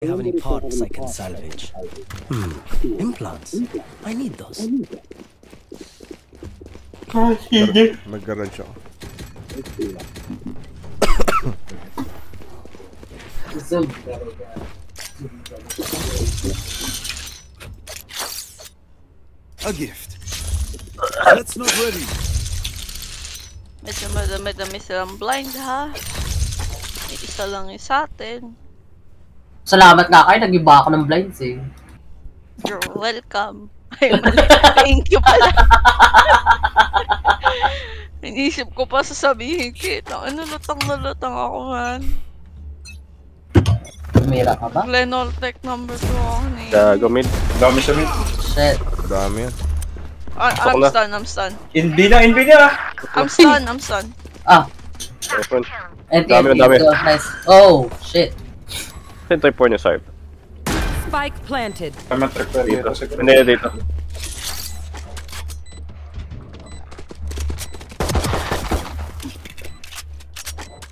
Have any parts I can salvage? Implants. I need those. Sige. Mag-garage ako. A gift. That's not ready. Medyo madami-dami silang blind ha. May isa lang yung sa atin. Salamat nga kayo, nag-iba ako ng blinds eh. You're welcome. Ay, mali. Thank you pala. Inisip ko pa sasabihin kita. Ano, lutang na lutang ako man. Tumira ka ba? Glenoltech number 2 ako ni. Gamit. Dami sa mid. Shit. Dami yan. I'm stun. Inbi na. I'm stun. Ah. Weapon. NTNT. Dami. Nice. Oh, shit. Saan tayo po niya, Sarp? Spike planted. Tama trip pa dito. Hindi, dito.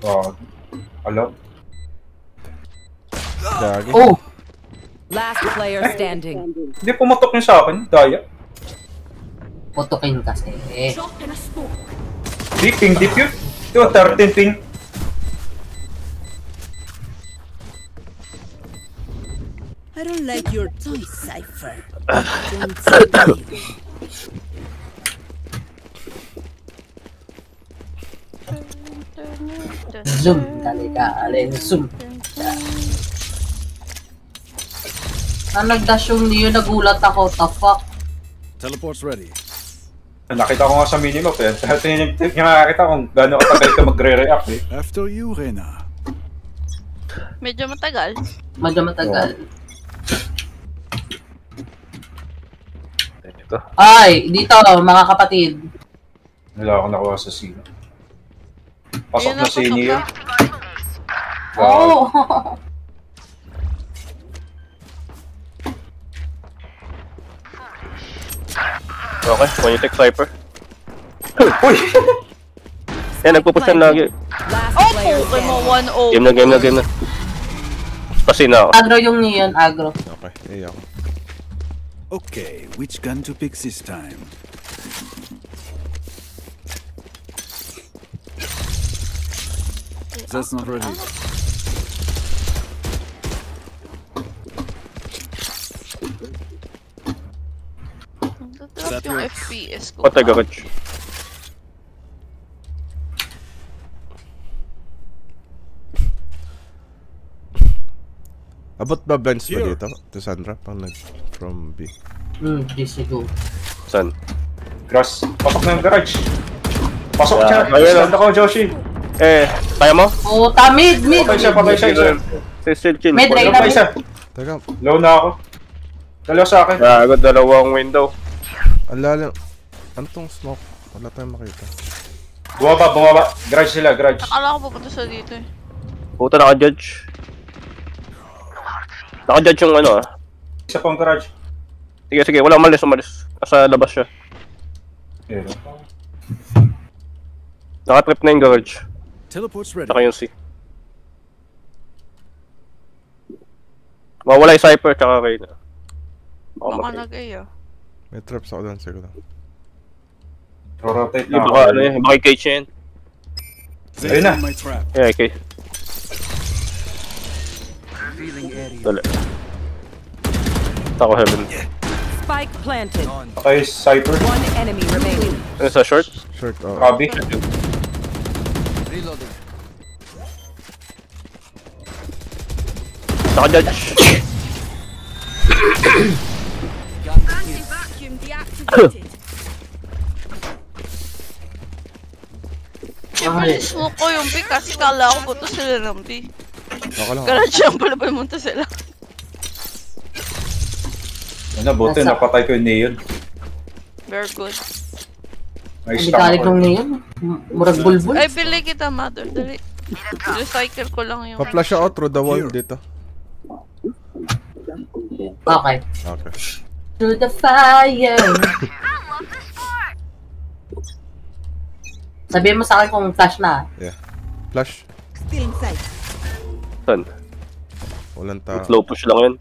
Wow. Alam. Gagi. Oh! Last player standing. Hindi pumatok niya sa akin. Daya. Putukin kasi. Deep yun. Ito, 13 ping. I don't like your toy, Cypher. Don't say you. Zoom. Dali. Zoom. Nag-dash yung Neo, nagulat ako. The fuck? Teleport's ready. Nakita ko nga sa minimap eh. Ito yung nakakita kung gano'ng katagal ka magre-react eh. After you, Reyna. Medyo matagal. Matagal. Dito. Ay, dito mga kapatid. Wala akong nakuha sa sino. Pasok Ayun na si Neo. na. Oh! Okay, when you take Cypher. Uy! Yan, nagpupush yan lagi. Last Oh, player okay mo, standing. 1-0. Game na. Pasin na ako. Agro yung Neon, agro. Okay, iya ako. Okay, which gun to pick this time? That's not ready. Drop yung FPS ko. Patay garage. Abot ba blinds ba dito? To Sandra, pang from B. DC go. Saan? Grass. Pasok na yung garage. Pasok siya. Ayun, Stand ako, Joshi. Kaya mo? Oh, mid. Patay siya, isa. Chill. Mid, Wala Reyna. pa isa. Teka, Low na ako. Dalawa sa akin. agad dalawang window. Ang lalim. Ano tong smoke? Wala tayong makita. Bumaba. Garage sila, garage. Akala ko pupunta sa dito eh. Puta, naka-judge. Naka-judge yung ano ah. Isa pang garage. Sige, wala umalis. Nasa labas siya. Ayun. Naka-trip na yung garage. Teleport's ready. Tsaka yung C. Mawala yung Cypher, tsaka Reyna. Baka nag-A ah. May traps ako doon, siguro. Rotate na Yung ako. baka ano yun, baka yung cage yan. They Ayun na. found my trap. Yeah, okay. Dali. Ako heaven. Spike planted. Okay, Cypher. One enemy remaining. Ano sa short? Short, oh. Copy. Naka-judge. Vacuum deactivated. Siyempre, smoke ko yung B kasi kala ko puto sila ng B. Okay lang. Garage yung pala pumunta sila. Ano, buti napatay ko yung Neon. Very good. May Hindi stock kalit ako. nung Neon. Murag bulbul. Ay, pili kita, mother. Dali. Recycle ko lang yung... Pa-flash ako through the wall dito. Okay. Okay. Through the fire. Sabihin mo sa akin kung flash na. Yeah. Flash. Still inside. Saan? Walang tao. Slow push lang yun.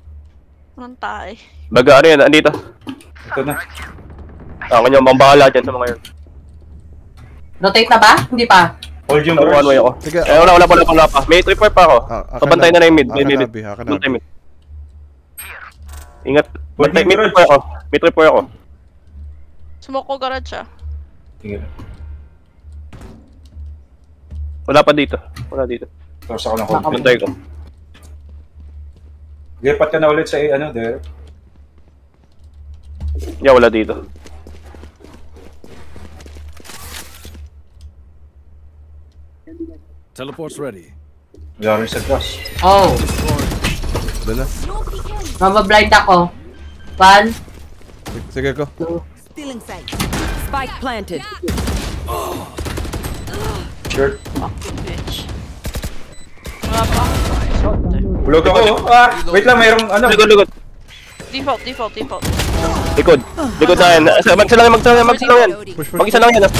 Anong tae? Baga, ano yan? Andito. Ito na. Ako nyo, mambahala dyan sa mga yun. Rotate na ba? Hindi pa. Hold yung So, one way ako. Sige. Eh, wala pa. May tripper pa ako. Pabantay na yung mid. May mid. Bantay mid. Ingat. Bantay, may tripper ako. May tripper ako. Smoke ko garage siya. Sige. Wala pa dito. Wala dito. Tapos ako ng hold. Bantay ko. Lipat ka na ulit sa ano, there. Yeah, wala dito. Teleport's ready. Wala rin sa grass. Oh. Doon na. Mabablind ako. 1, Sige ko. 2. Still inside. Spike planted. Sure. Fucking bitch. Wala pa ako. Bulog ako. Wait lang, mayroong ano. Likod. Default. Likod na yan. Mag-isa lang yan. Push. Mag-isa lang yan. ah.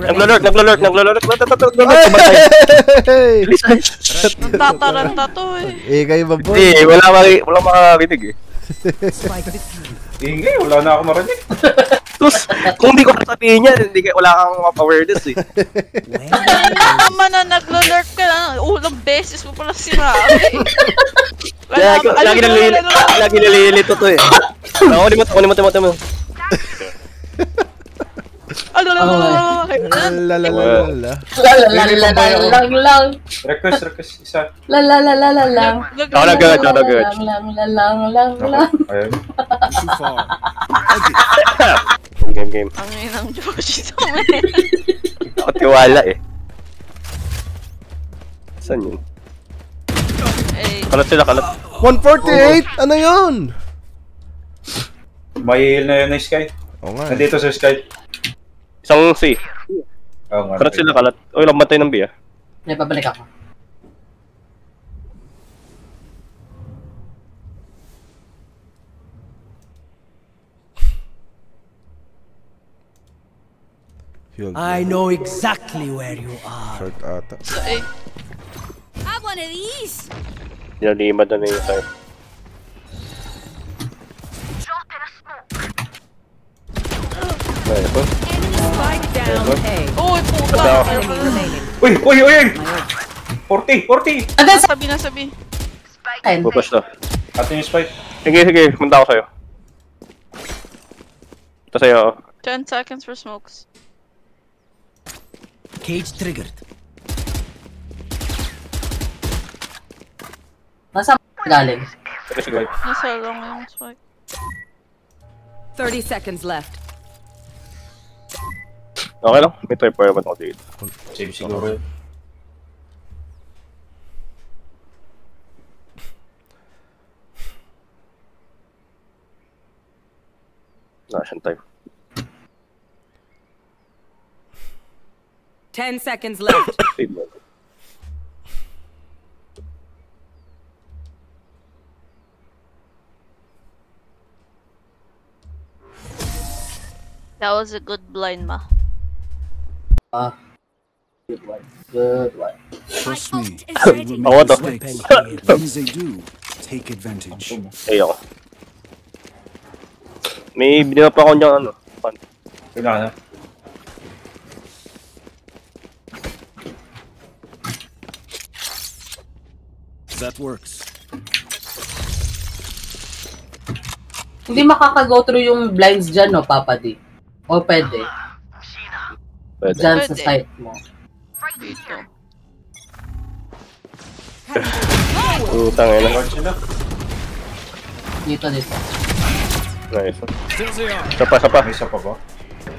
Naglo-lurk. Hey! Nagtataranta to eh. Kayo ba, boy? Hindi, wala makakarinig eh. Ingay, wala na ako marinig. Tapos, kung hindi ko sasabihin yan, wala kang awareness eh. Tama na, naglo-lurk ka na. Ulang beses mo pala sinabi. Lagi nalilito to eh. Kulimot mo. Lalalala. Lang. Request, isa. Lang. Ako nag-gagad. Lang. Ayun. Too far. Game. Ang inang Joshi sa mga. Ako tiwala eh. Saan yun? Eh, Kalat sila. 148? Ano yun? May heal na yun na Sky. Oo nga. Nandito sa Sky. Isang C. Oo nga. Kalat sila. Uy, lang matay ng B ah. May pabalik ako. Healed. I know exactly where you are. Short ata. eh. Have one of these. Nilalimad na yung tayo. Ayun. Spike down A. Uy, puta! Enemy remaining. Uy! 40! Nasabi. Pupush to. Atin yung spike. Sige, punta ako sa'yo. Ito sa'yo. 10 seconds for smokes. Cage triggered. Nasa galing. Sige. Nasa lang yung spike. 30 seconds left. Okay lang. May try pa naman ako dito. Save siguro yun. Nation time. 10 seconds left. Save mo. That was a good blind ma. Good one. Trust me. Ako to. Things they do, take advantage. Ay ako. May binila pa ako niyang ano. Fan. Yun na. That works. Hindi makaka-go through yung blinds dyan, no, Papa D? O pwede? Pwede. Dyan sa Pwede. site mo. Dito. Utang eh. Guard sila. Dito. Nice. There they are. Isa pa. May isa pa ba?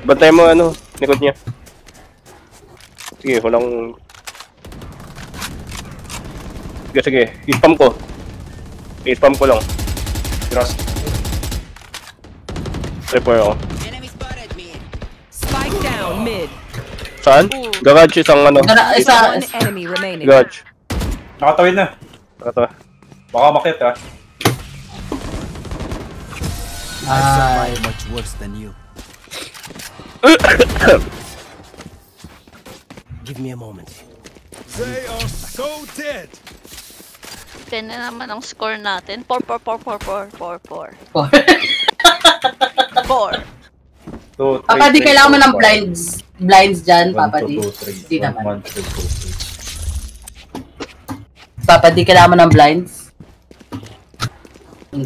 Bantay mo ano, likod niya. Sige, walang... Sige. I-spam ko. I-spam ko lang. Grass. Tripper ako. Enemy spotted me. Spike down mid. Saan? Garage isang ano. Isa. One enemy remaining. Garage. Nakatawid na. Ito. Baka makit ha. Ay. Much worse than you. Give me a moment. They are so dead. Kaya na naman ang score natin. 4. 2, 3, Papa, di 3, kailangan mo 4, ng 5. blinds dyan, 1, Papa 2, di. 2, 3. Di naman. 1, 2, 3. Papa, di kailangan mo ng blinds.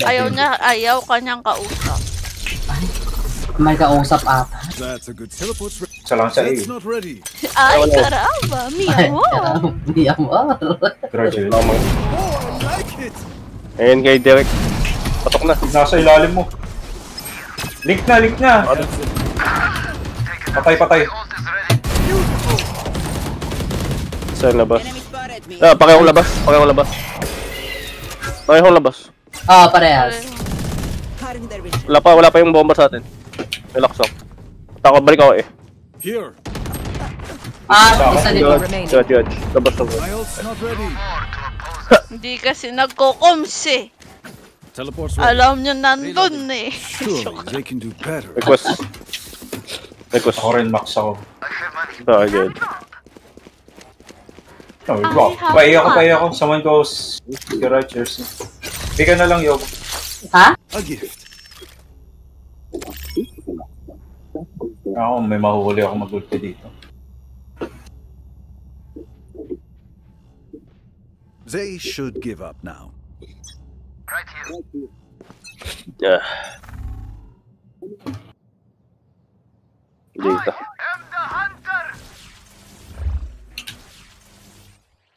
Ayaw kanyang kausap. May kausap ata. That's a good teleport's ready. Isa lang sa A. That's not ready. Ay, caramba, mi amor. Hindi amor. Grudge. Oh, I like it. Ayun kay Derek. Patok na. Nasa ilalim mo. Link na. Patay. Sa labas. Enemy spotted me. Pakihong labas. Parehas. Cutting their vision. Wala pa yung bomba sa atin. Relax lang. Balik ako eh. Here. Isa din. Judge. Labas. My ult's not ready. Hindi kasi nagko-coms eh. Teleport's ready. Alam nyo nandun eh. Surely they can do better. Request. Ako rin, max ako. Good. Pay ako. Someone goes garage or something. Bigyan na lang, Yob. Ha? A gift. Ako, may mahuhuli ako mag-ulti dito. They should give up now. Yeah. Dito.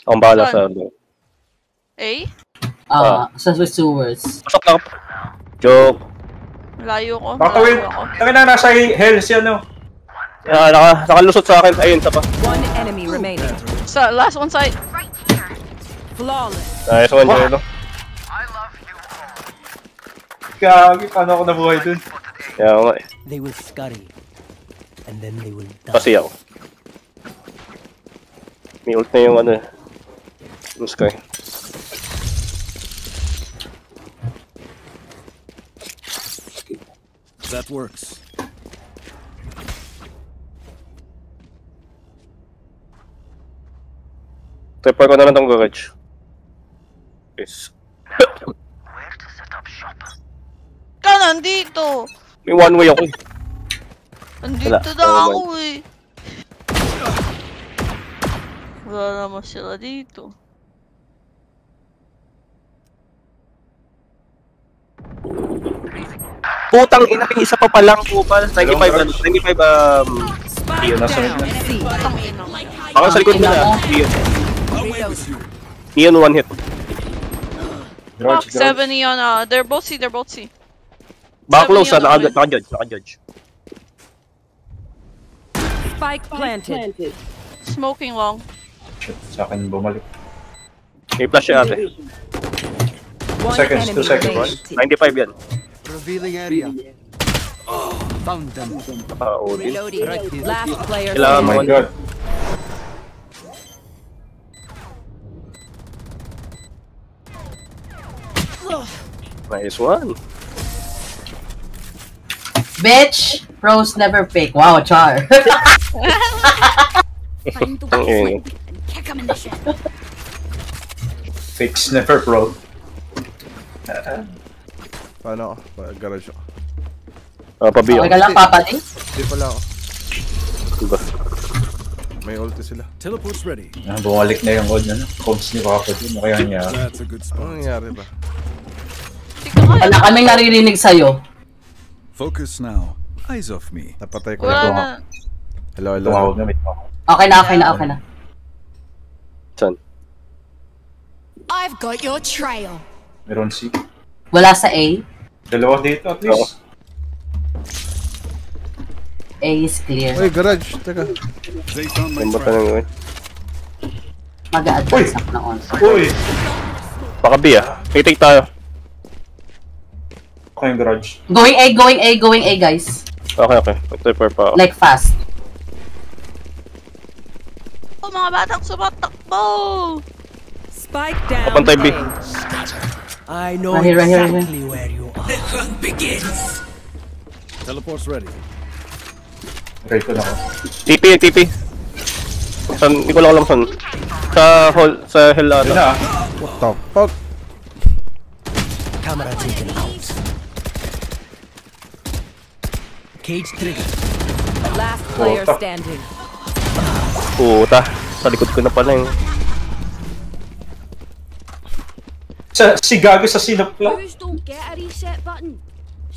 Ang bahala sa ano. Eh? Sa sewers. Pasok lang. Joke. Layo ko. Tatawin! Taka na, nasa hell si ano. Nakalusot sa akin. Ayun, pa. One enemy remaining. Sa last one side. Flawless. Nice one, Jello. Gagi, paano ako nabuhay dun? Kaya nga eh. They will scurry. And then they will die. Kasi ako. May ult na yung ano eh. Yung Sky. That works. Tripper ko na lang tong garage. Yes. Ka nandito! May one way ako eh. Nandito Wala. na ako eh. Wala naman sila dito. Putang ina, may isa pa palang kupal. 95 Spike Yun, nasa mid down. na. C. Ako sa likod nila. Neon one hit. Fuck, Garage. 7 yun. They're both C. Baka close Sabi yun, naka-judge. Spike planted. Smoking long. Shit, sa akin bumalik. May flash siya ate. One seconds, 2 enemy seconds. remaining. 95 yan. Revealing area. Found them. Odin. Reloading. Last player Kailangan Oh mo. my god. Nice one. Bitch! Pros never pick. Wow, char. Ang ingay. Fix never broke. Paano ako? Garage ako. Pabiyo. Okay ka lang, Papa di? Hindi pala ako. Diba? May ulti sila. Teleport's ready. Bumalik na yung odd na. Comms ni Papa din. Kaya niya. That's a good Ano spot. nangyari ba? Wala kaming naririnig sa'yo. Focus now. Eyes off me. Napatay ko Wala na. na. Hello. Tumawag na. May tumawag. Okay na. Saan? I've got your trail. Meron si. Wala sa A. Dalawa dito at least. A is clear. Uy, garage. Teka. They found my Lambot na trap. ng gawin. Mag-a-advance ako na on. Uy! Baka B ah. Take tayo. Ako yung garage. Going A, guys. Okay. Mag-tripper pa ako. Like fast. Oh, mga batang sumatakbo! Spike down. Kapantay B. I know Right here. exactly where you are. Teleport's ready. Ready ko na ako. TP. Saan? Hindi ko lang alam saan. Sa hall, sa hell Yun ata. na. What the fuck? Camera taken out. Cage trigger. Last player standing. Puta. Sa likod ko na pala yung... Si Gago sa sinap lang. Heroes don't get a reset button.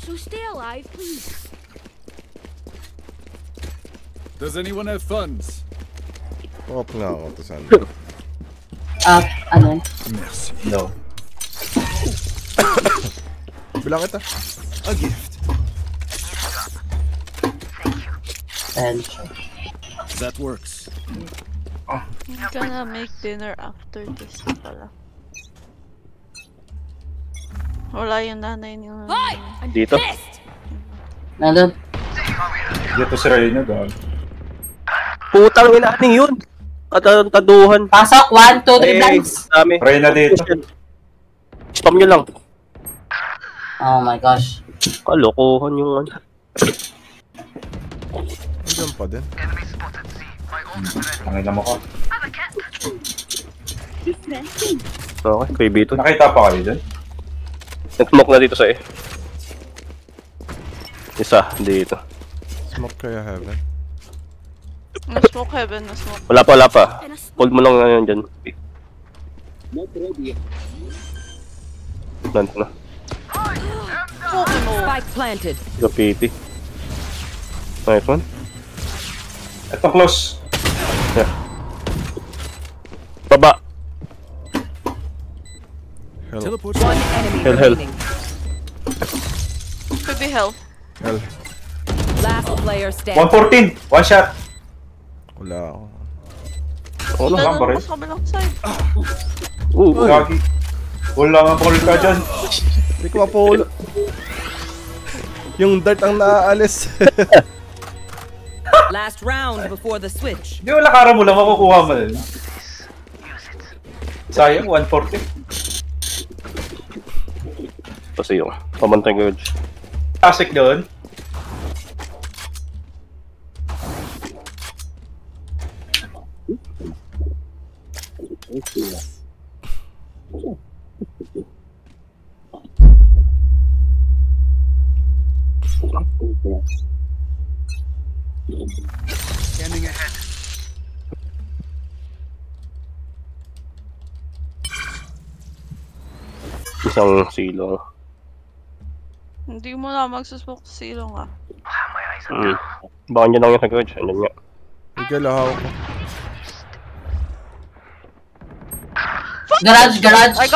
So stay alive, please. Does anyone have funds? Off nga ako to saan. Ano? Merci. No. Bilang kita. A gift. And That works. I'm gonna make dinner after this pala. Wala yung nanay niyo. Hi! I'm Dito. pissed! nandun. Dito si Reyna, Gago. Putang inaani yun. Taduhan. Pasok, 1, 2, 3 blinds. Dami. Reyna dito. Spam nyo lang. Oh my gosh. Kalokohan yung ano. Andiyan pa din. Nakita mo ko. Okay, kay Bito. Nakita pa kayo dun? Nag-smoke na dito sa eh. Isa, dito. Smoke kaya heaven. Na-smoke heaven, na-smoke. Wala pa. Hold mo lang ngayon dyan. Plant na. Spike planted. Kapiti. Nice one. Ito close. Yeah. Baba. Teleport. One enemy Hell. remaining. Could be hell. Hell. Last player standing. 114! One shot! Wala ako. Oo na. lang pa rin. Sa kabilang side. Gagi. Wala nga ball ka dyan. Hindi ko mapulo. Yung dart ang naaalis. Last round before the switch. Hindi wala kara mo lang makukuha mo din. Sayang, 140. Kasi yung pamantay ko yun. Classic doon. Scanning ahead. Isang silong. Hindi mo na magsusmoke sa silong ah. Baka dyan lang yung sa coach. Andyan nga. Igalahaw ko. Garage. I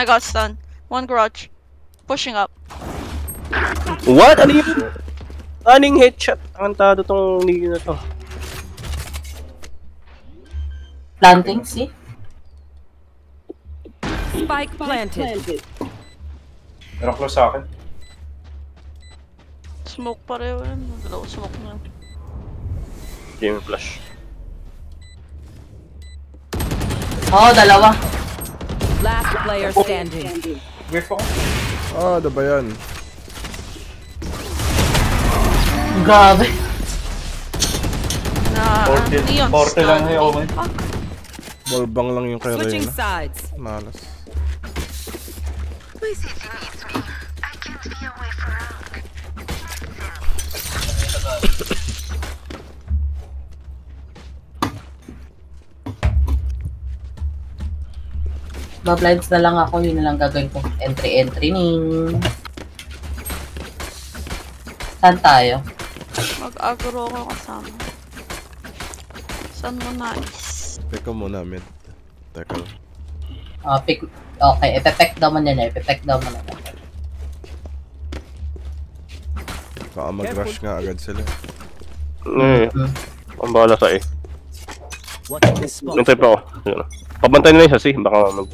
got stun. One garage. Pushing up. What? Ano yun? Aning headshot. Antado tong nigga na to. Planting, see? Spike planted. Meron close sa akin. Smoke pareho yun. Dalawa smoke na. Game flash. Oh, dalawa. Last player standing. Wait ako. Ano ba yan? Grabe. Na, neon Portal lang stun. yung omen. Fuck. Ballbang lang yung kay Switching Reyna. sides. Malas. Ba-blinds na lang ako, yun na lang gagawin ko. Entry ning. Saan tayo? Mag-agro ko kasama. Saan mo nais? Teka muna, mid. Teka lang. Pick. Okay, epepek daw mo na. Epepek daw mo na. Baka mag-rush nga agad sila. Ang bahala sa eh. What is this spot? Nantay pa ako. Yun. Pabantay nila yung sa C. Baka mag...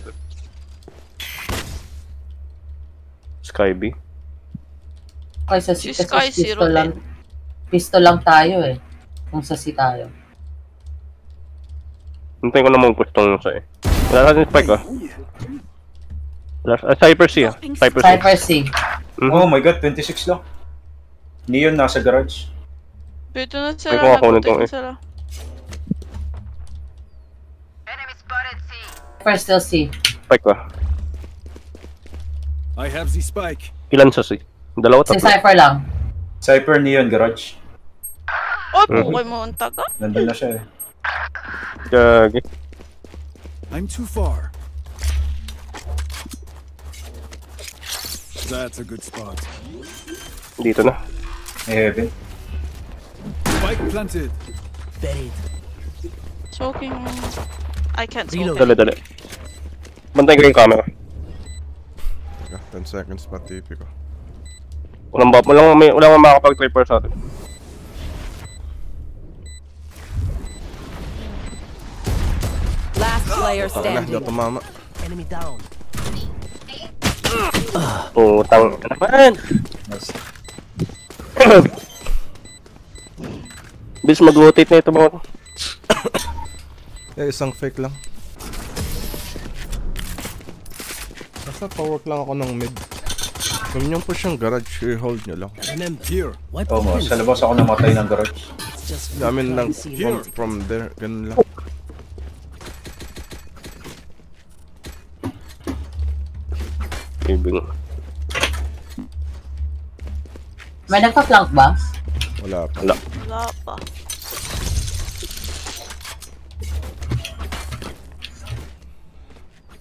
Skyby. Okay, sa si Si Sky, pistol 0 lang. Pistol lang tayo eh. Kung sa si tayo. Nantay ko na mag-push tong sa eh. Wala natin spike ah. Cypher C ah. Cypher C. Cypher C. Oh my god, 26 lang. Neon nasa garage. Dito na Ay, sila. kung ako nito nagputik eh. na sila. Cypher still C. Spike ah. I have the spike. Ilan sa si? Dalawa, Si tatlo. Cypher lang. Cypher Neon Garage. Oh, pukay mo ang taga. Nandun na siya eh. Gagi. I'm too far. That's a good spot. Dito na. Heaven. Spike planted. Buried. Smoking. I can't smoke. Dali, dali. Bantay ko yung camera. Teka, 10 seconds pa TP ko. Walang makakapag-tripper sa atin. Last player Tanga na, di standing. ako tumama. Enemy down. Putang ina naman. Nice. Bis mag-rotate na ito mga to. Isang fake lang. Basta pa-work lang ako ng mid. Kung yung push yung garage, i-hold nyo lang. Remember, Here. wipe Oo the mo, pins. sa labas ako namatay ng garage. It's just Damin lang Here. from there, ganun lang. Ibig. May nagpa-flank ba? Wala pa. Wala. Wala pa.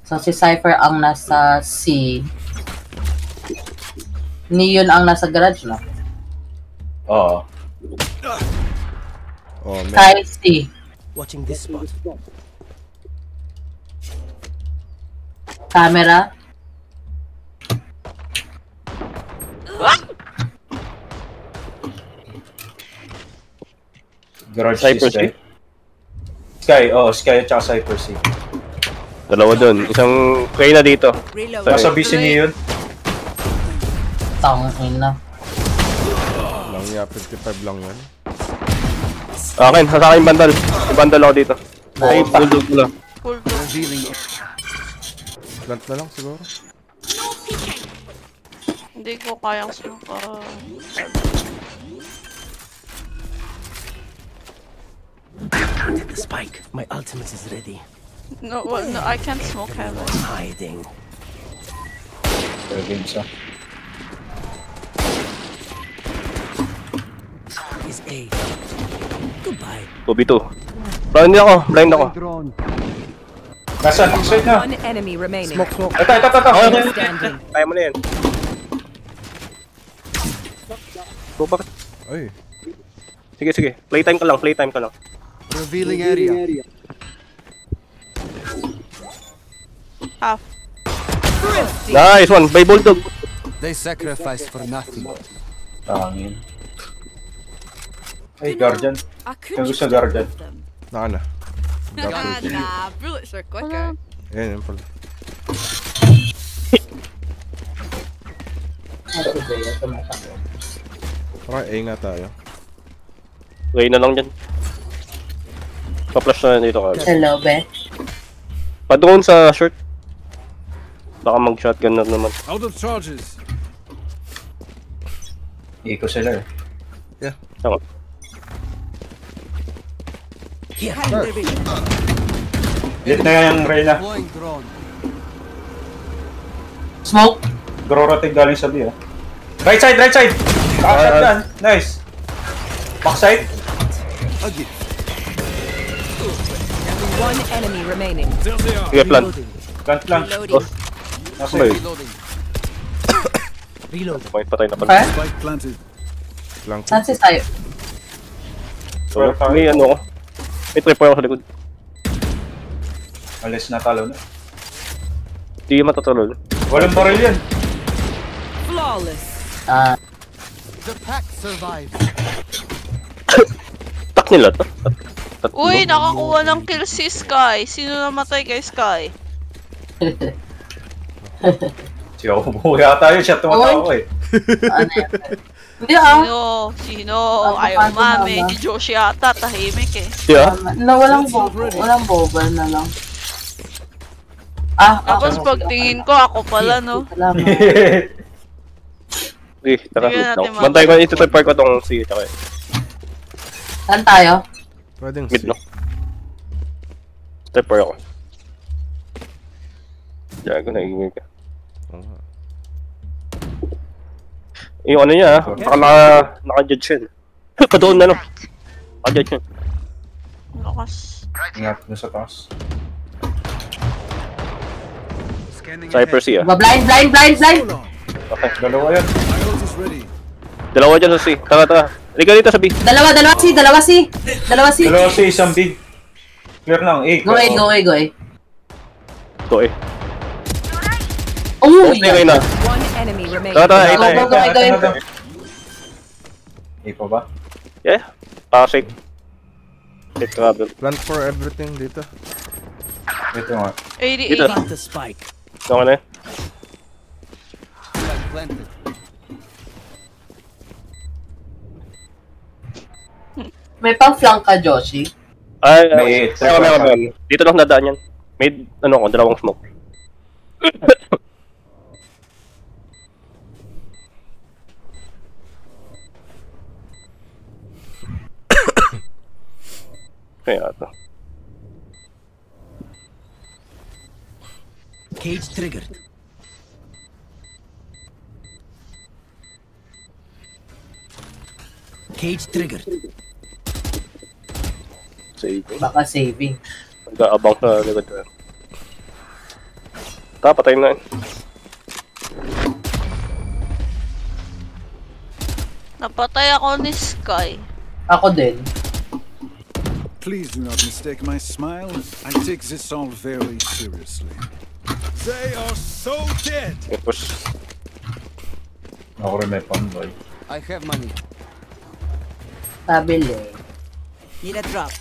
So si Cypher ang nasa C. Neon ang nasa garage, no? Oo. Oh, man. Kay C. watching this spot. Camera. Garage Cypher si Sky. Sky, Sky at saka Cypher C. Dalawa dun. Isang kaya na dito. Reload. Nasa busy niyo yun. Tangin na. Lang niya, 55 lang yan. Akin, sa akin bandal. May bandal ako dito. Ay, bulldog ko lang. Cool to. Plant na lang siguro. Hindi ko kayang smoke. Planted the spike. My ultimate is ready. No, well, no, I can't smoke heaven. Hiding. Pero games ah. Is A. Goodbye. 2v2. Blind ako. Nasaan? Backside na. One enemy remaining. Smoke. Ito. Standing. Kaya mo na yan. Go back. Ay, Sige. Playtime ka lang. Revealing area. Half. Nice one. By bulldog. They sacrificed for nothing. Tangin. Ay, Guardian. I Kaya could gusto Guardian. naka na. Nah, bullets are quicker. Yan pala. Parang A nga tayo. Gawin na lang dyan. Pa-flash na dito ka. Hello, Beth. Pa-drone sa short. Baka mag-shotgun na naman. Out of charges. Iko sila eh. Tama. Here. Lit na yung Reyna. Deploying drone. Smoke. Groroting galing sa B ah. Right side! Shotgun. Nice. Backside. A gift. One enemy remaining. There they are. Sige, plan. Plant lang. Reloading. Nasa Okay. Reloading. Reload. May patay na pala. Okay? Spike planted. Lang. Saan si Cypher? So, may ano ko. May tripper ako sa likod. Alis na talo na. Di matatalol. Walang baril yan. Flawless. The pack survived. Tak nila to. Tatlo. Uy, nakakuha ng kill si Sky. Sino namatay kay Sky? Si Obo yata yun. Siya tumatawa eh. Ano yan? Hindi ah. Sino? Ayaw mami. Si Josh yata. Tahimik eh. Yeah. Na walang boba. Walang boba na lang. Tapos pagtingin ko, ako pala no. Salamat. Sige, tara. Sige natin, No. Bantay ko ito tripper ko tong sige, tsaka Saan tayo? Pwedeng mid C. no. Tripper ako. Jago na ingay ka. Oo nga. Yung ano niya, baka naka-judge yun. Padoon na no. Naka-judge yun. Lakas. Ingat na sa taas. Scanning Cypher C ah. Blind! Okay. Dalawa yan. My ult is ready. Dalawa dyan sa C. Tara. Halika dito sa B. Dalawa si. Dalawa si isang B. Clear lang, A. Go A. Ito eh. Oh, Okay na. One enemy remaining. Tara, A tayo. Go. A pa ba? Yeah. Safe. Safe travel. Plant for everything dito. Ito nga. 80, Dito. 80. Plant the spike. Ito ka na eh. Planted. May pang-flank ka, Joshi. Ay, May meron. Dito lang nadaan yan. May, dalawang smoke. Kaya ito. Cage triggered. Cage triggered. Save. Baka saving. Nag-aabang sa likod ko. Patayin na yun. Napatay ako ni Sky. Ako din. Please do not mistake my smile. I take this all very seriously. They are so dead. Tapos, Ako rin may panboy. I have money. Tabili. Need a drop.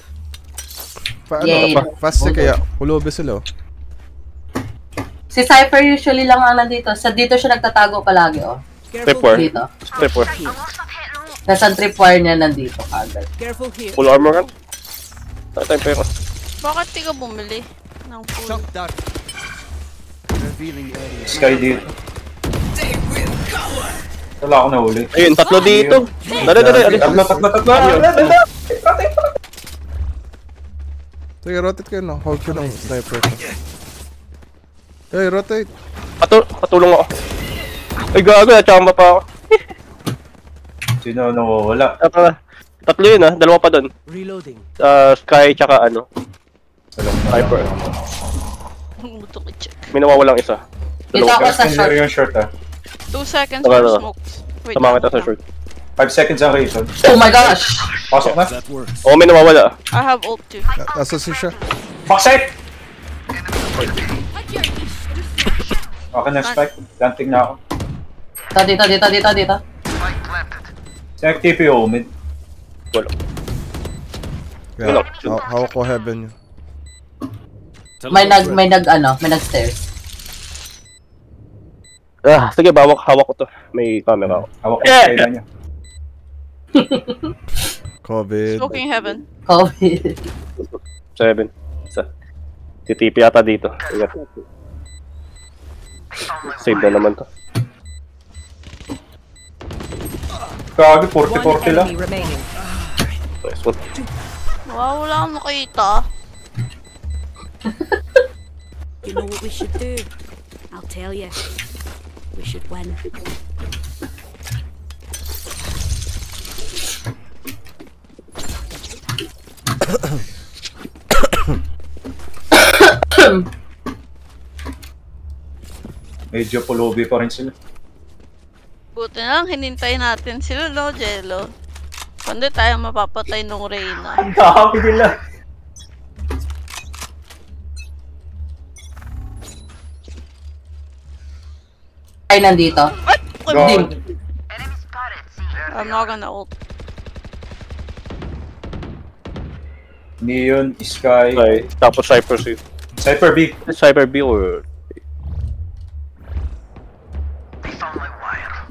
Paano Yay. ka pa? Fast kaya. Ulobe sila oh. Si Cypher usually lang ang nandito. Dito siya nagtatago palagi, oh. Tripwire. Dito. Tripwire. Nasa tripwire niya nandito agad. Careful here. Full armor kan? Tatay pero. Bakit di ka bumili ng full? Shock dart. Revealing area. Sky dito. Wala ako nahuli. Ayun, tatlo dito. Dali. Alis. Tatlo. Sige, rotate kayo na. Hold ko ng sniper ko. Hey, rotate. Patulong ako. Ay gago, nachamba pa ako. Sino nawawala? Tatlo yun ah, dalawa pa doon. Reloading. Sky tsaka ano. Hyper. Buto ko check. May nawawalang isa. Dito ako sa short. Yung short ah. 2 seconds Tara, for tara. smokes. Wait Tama lang. kita sa short. 5 seconds ang reason. Oh my gosh! Pasok na. That works. Oo, may nawawala. I have ult too. Nasa si siya. Backside! Okay na spike. Planting na ako. Dito. Snake TPO mid. Wala. Kaya, hawak ko heaven yun. May nag-stairs. Sige, hawak ko to. May camera ako. Hawak ko sa kailan niya. COVID. Smoking heaven. COVID. 7. Isa. TTP yata dito. Ingat. Save na naman to. Kagi, One 40-40 lang. enemy remaining. Nice one. Wow, wala akong nakita. You know what we should do? I'll tell you. We should win. Medyo pulubi pa rin sila. Buti na lang, hinintay natin sila, no, Jello? Kundi tayo mapapatay nung Reyna. Ang dami nila. Ay, nandito. God. I'm not gonna ult. Neon, Sky, Okay, tapos Cypher C. Cypher B. Cypher B or...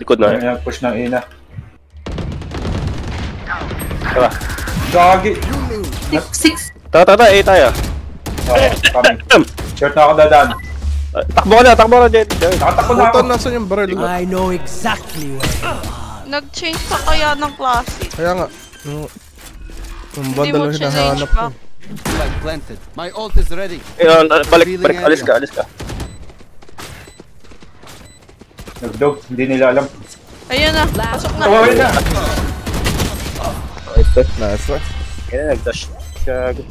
Likod na. Ayan, push ng Ina. Tara. Gagi. 6. Tara, A tayo. Coming. Short na ako dadaan. Takbo ka na, Jet. Nakatakbo na ako. Puto, nasan yung barrel? I know exactly where you are. Nag-change pa kaya ng klase. Kaya nga. Yung Hindi mo bundle ang change hinahanap pa. ko. Flag planted. My ult is ready. Balik. Alis ka. Nagdog. Hindi nila alam. Ayan na, pasok na. Tumawin na. Nice. Kaya nag-dash. Gago.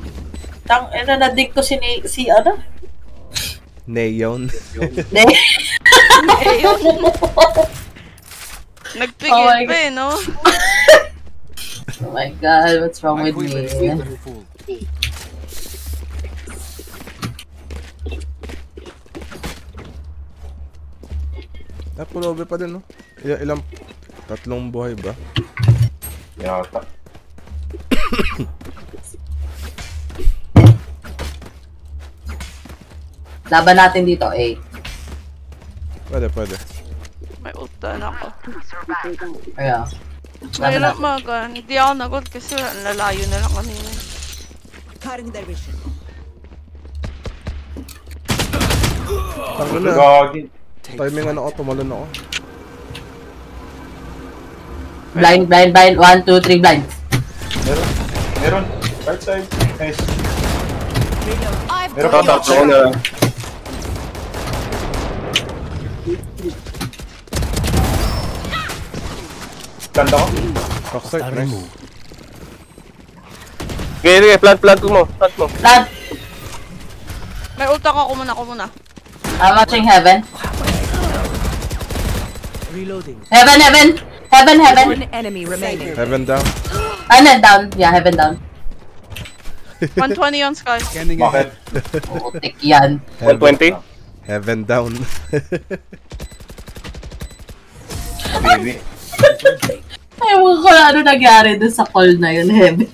Nadig ko si ano? Neon. Nagpigil my pa eh, no? Oh my god, what's wrong with me? Pulobe pa din, no? Ilang... Tatlong buhay ba? Yata. Laban natin dito, eh. Pwede. May ulta na ako. Ayan. Mahirap hindi ako nagod kasi lalayo na lang kanina. Cutting their vision. Tango na. Gagi. Timing ano ako, tumalon ako. Blind. 1, 2, 3, blind. Meron. Right side. Nice. I've Meron got pa Tatapos ako na. Tanda ko. Backside, nice. Sige, plant mo. Land. May ulta ko muna. I'm watching heaven. Reloading. Heaven. One enemy remaining. Heaven down. Ano, down. Yeah, heaven down. 120 on Sky. Scanning Bakit? ahead. Putik yan. 120? Heaven down. Baby. Ewan ko ano nangyari dun sa call na yun, heaven.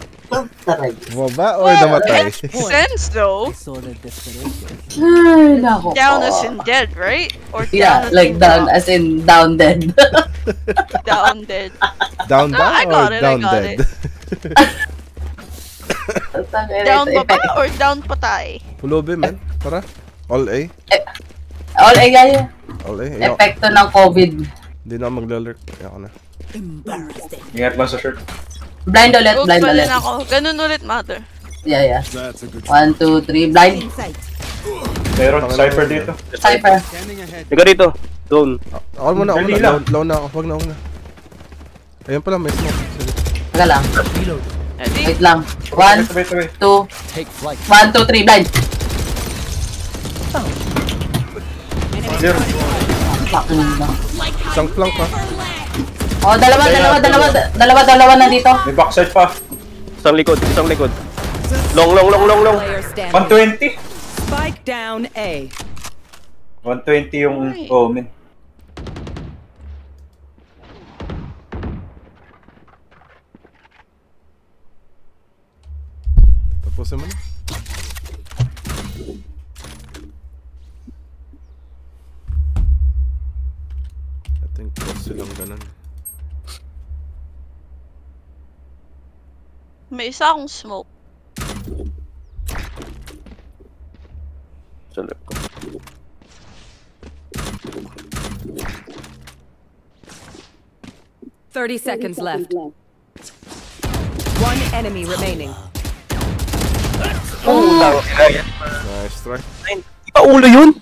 Taray. Bumaba or namatay? Sense though. I saw the desperation. Ay, nako Down po. as in dead, right? Or Yeah, down as like in down, drop? as in down dead. Down dead. Down Ah, I or got it, I down got dead? Down baba or down patay? Pulobe, man. Tara. All A. All yeah. All A. Ayaw. Epekto ng COVID. Hindi na ako maglalurk. Ayaw ko na. Embarrassing. Ingat lang sa shirt. Blind ulit, Ult blind pa ulit. din ako. Ganun ulit, mother. Yeah. That's a good 1, 2, 3, blind. In sight. Meron. Cypher dito. Cypher. Scanning ahead. Liga dito. Zone. Ako muna. Dali lang. Low na ako. Wag na. Ayun pala, may smoke. Sige. Teka lang. Ready? Wait lang. 1, Wait. 2, Take flight. 1, 2, 3, blind. Zero. Fucking no. Isang flank pa. Oh, dalawa nandito. May backside pa. Isang likod. Long. Player standing. 120. Spike down A. 120 yung omen. Tapusin mo na. I think close silang ganun. May isa akong smoke. Sa left ko. $30 seconds left. One enemy remaining. Nice try. Di ba ulo yun?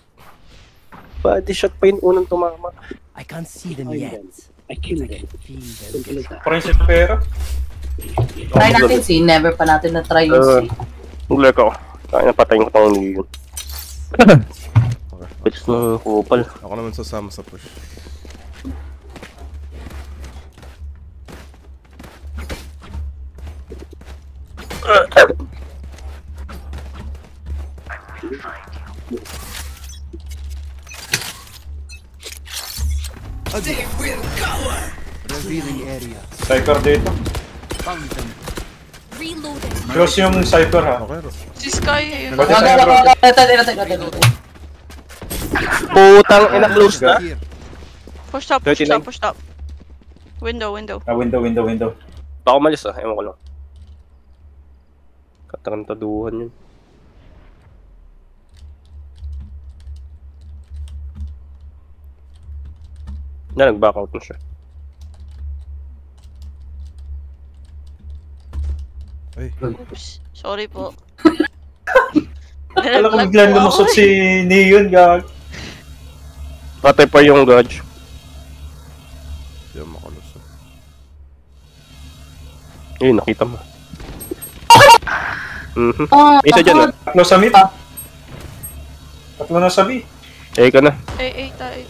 Body shot pa yun unang tumama. I can't see them yet. I feel them. Parang si Pero. Try natin si never pa natin na-try yung si. Nag-lurk ako. Kaya napatayin ko pang yun. Okay. Pwede na kupal. Ako naman sasama sa push. Revealing area. Cypher dito. Found them. reloading. Close yung Cypher ha. Okay, Ros. Si Sky, yun. Ba't Wag, yung wag, Cypher? wag, wag. Putang ina, close na. Here. Push top. Window. Window. Baka umalis ewan ko lang. Katarantaduhan yun. Na, nag-back out na siya. Ay, Oops. Sorry po. Alam ko biglang lumusot si Neon, gag. Patay pa yung Gudge. Hindi ako makalusot. Ayun, nakita mo. Isa dyan ah. Tatlo sa mid. Tatlo na sa B. Eh ka na. A tayo.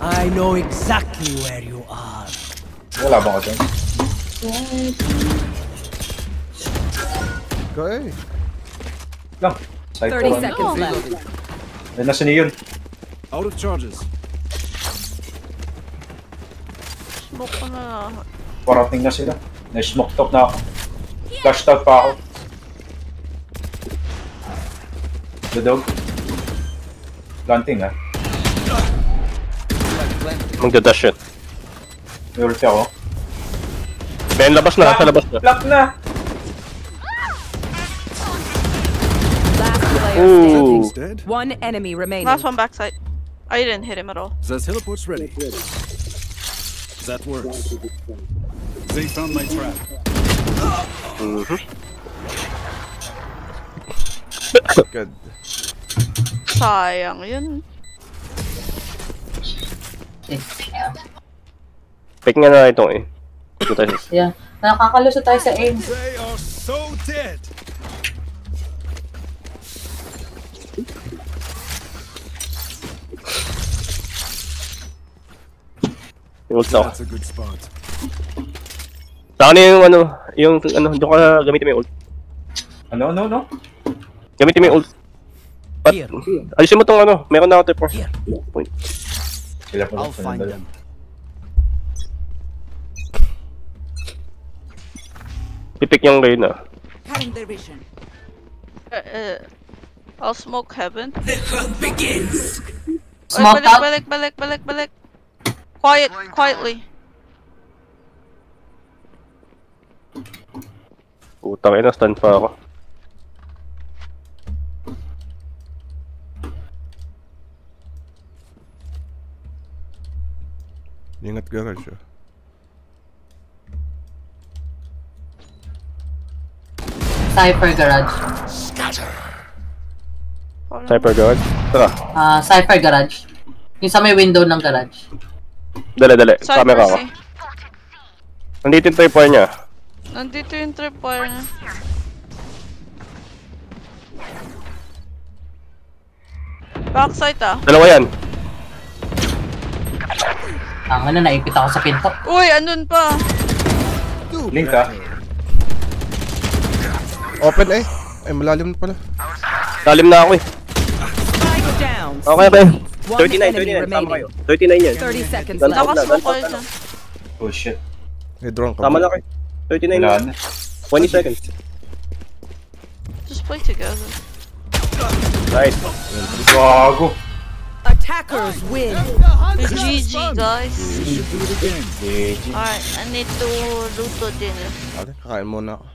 I know exactly where you are. Wala ba ka dyan? Okay. Lang. Side 30 ko. seconds left. Ayun na si Neon. Out of charges. Smoke ko na. Parating na sila. Na-smoke top na ako. Flashed out pa ako. The dog. Planting ha. Magdadash yun. May ulti ako. Ben, labas na. Sa labas na. Lock na! Last player Ooh. standing. Dead. One enemy remaining. Last one backside. I didn't hit him at all. The teleport's ready. That works. They found my trap. Good. Sayang yun. Pick nga na ito eh. Ito tayo. Yeah. Nakakalusot tayo sa aim. They are so dead. Yung ult na ako. That's a good spot. Sa akin yung doon ka gamitin mo yung ult. Ano? Gamitin mo yung ult. At, Here. alisin mo tong meron na ako force. Point. Sila po. I'll find them. Pipik yung raid na. Cutting their vision. I'll smoke heaven. Smoke out. Balik. Quietly. Putang ina, stun pa ako. Ingat garage ah. Cypher garage. Cypher guard. Tara. Cypher garage. Yung sa may window ng garage. Dali. Camera ako. Cypress Nandito yung tripwire niya. Nandito yung tripwire niya. Backside ah. Dalawa yan. Tanga na, naipit ako sa pinto. Uy, andun pa. Link ha. Open eh. Ay, malalim na pala. Lalim na ako eh. Spike down. Okay. One 39, enemy 39. Tama kayo. remaining. 39 yan. 30 seconds Dalawa. left. Nakasmoke ko dyan. Oh shit. May drone ka Tama ba? na kayo. 39 Wala yan. na. 20 seconds. Just play together. Nice. Gago. Attackers win. GG guys. We should do it again. Alright, I need to luto dinner. Ate, kakain muna ako.